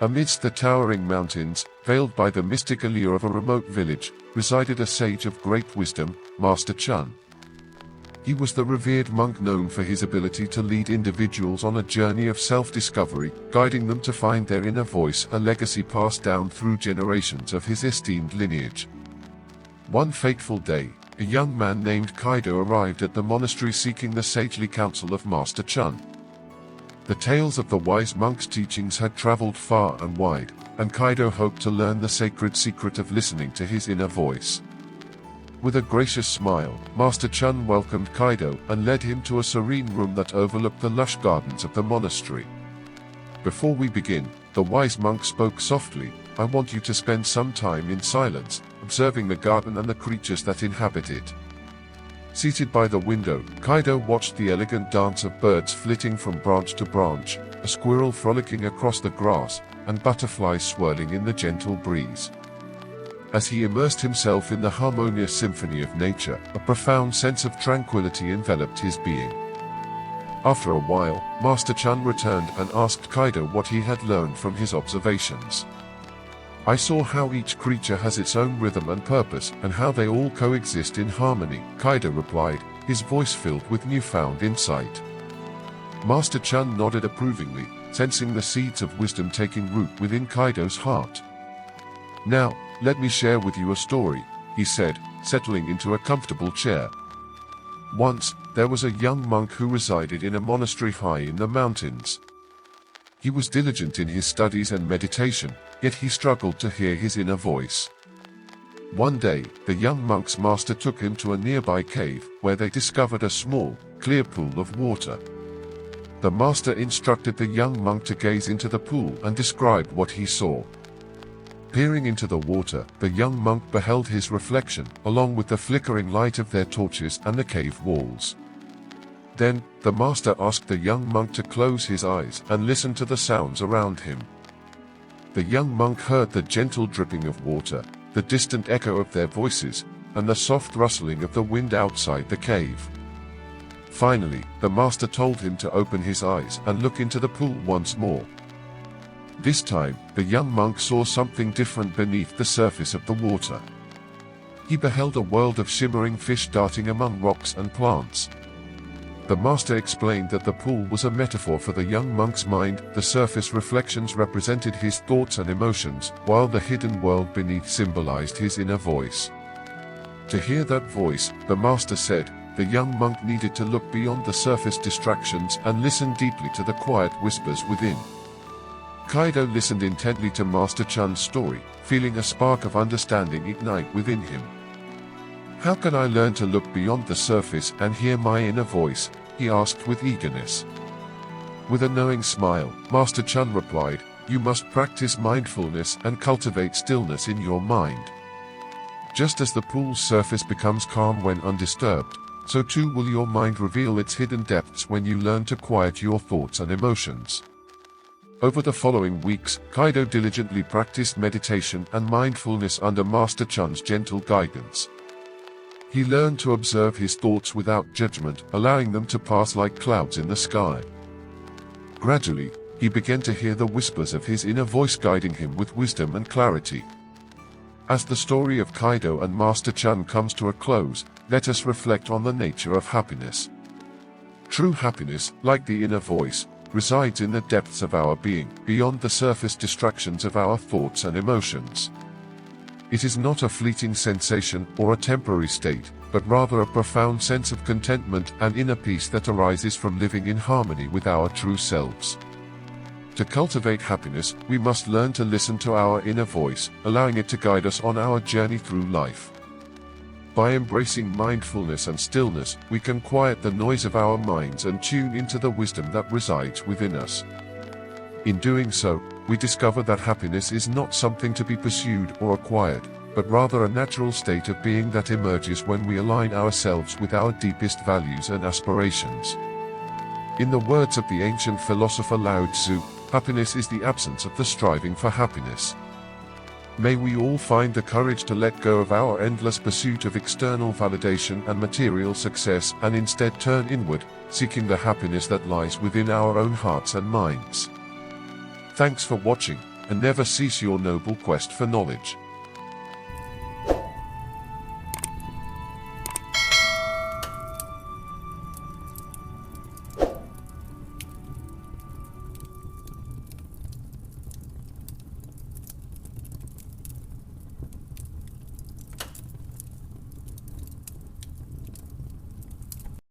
Amidst the towering mountains, veiled by the mystic allure of a remote village, resided a sage of great wisdom, Master Chun. He was the revered monk known for his ability to lead individuals on a journey of self-discovery, guiding them to find their inner voice, a legacy passed down through generations of his esteemed lineage. One fateful day, a young man named Kaido arrived at the monastery seeking the sagely counsel of Master Chun. The tales of the wise monk's teachings had traveled far and wide, and Kaido hoped to learn the sacred secret of listening to his inner voice. With a gracious smile, Master Chun welcomed Kaido and led him to a serene room that overlooked the lush gardens of the monastery. Before we begin, the wise monk spoke softly. I want you to spend some time in silence, observing the garden and the creatures that inhabit it. Seated by the window, Kaido watched the elegant dance of birds flitting from branch to branch, a squirrel frolicking across the grass, and butterflies swirling in the gentle breeze. As he immersed himself in the harmonious symphony of nature, a profound sense of tranquility enveloped his being. After a while, Master Chun returned and asked Kaido what he had learned from his observations. I saw how each creature has its own rhythm and purpose, and how they all coexist in harmony, Kaido replied, his voice filled with newfound insight. Master Chun nodded approvingly, sensing the seeds of wisdom taking root within Kaido's heart. Now, let me share with you a story, he said, settling into a comfortable chair. Once, there was a young monk who resided in a monastery high in the mountains. He was diligent in his studies and meditation, yet he struggled to hear his inner voice. One day, the young monk's master took him to a nearby cave, where they discovered a small, clear pool of water. The master instructed the young monk to gaze into the pool and describe what he saw. Peering into the water, the young monk beheld his reflection, along with the flickering light of their torches and the cave walls. Then, the master asked the young monk to close his eyes and listen to the sounds around him. The young monk heard the gentle dripping of water, the distant echo of their voices, and the soft rustling of the wind outside the cave. Finally, the master told him to open his eyes and look into the pool once more. This time, the young monk saw something different beneath the surface of the water. He beheld a world of shimmering fish darting among rocks and plants. The master explained that the pool was a metaphor for the young monk's mind, the surface reflections represented his thoughts and emotions, while the hidden world beneath symbolized his inner voice. To hear that voice, the master said, the young monk needed to look beyond the surface distractions and listen deeply to the quiet whispers within. Kaido listened intently to Master Chun's story, feeling a spark of understanding ignite within him. How can I learn to look beyond the surface and hear my inner voice? He asked with eagerness. With a knowing smile, Master Chun replied, you must practice mindfulness and cultivate stillness in your mind. Just as the pool's surface becomes calm when undisturbed, so too will your mind reveal its hidden depths when you learn to quiet your thoughts and emotions. Over the following weeks, Kaido diligently practiced meditation and mindfulness under Master Chun's gentle guidance. He learned to observe his thoughts without judgment, allowing them to pass like clouds in the sky. Gradually, he began to hear the whispers of his inner voice guiding him with wisdom and clarity. As the story of Kaido and Master Chun comes to a close, let us reflect on the nature of happiness. True happiness, like the inner voice, resides in the depths of our being, beyond the surface distractions of our thoughts and emotions. It is not a fleeting sensation or a temporary state, but rather a profound sense of contentment and inner peace that arises from living in harmony with our true selves. To cultivate happiness, we must learn to listen to our inner voice, allowing it to guide us on our journey through life. By embracing mindfulness and stillness, we can quiet the noise of our minds and tune into the wisdom that resides within us. In doing so, we discover that happiness is not something to be pursued or acquired, but rather a natural state of being that emerges when we align ourselves with our deepest values and aspirations. In the words of the ancient philosopher Lao Tzu, happiness is the absence of the striving for happiness. May we all find the courage to let go of our endless pursuit of external validation and material success and instead turn inward, seeking the happiness that lies within our own hearts and minds. Thanks for watching. and never cease your noble quest for knowledge.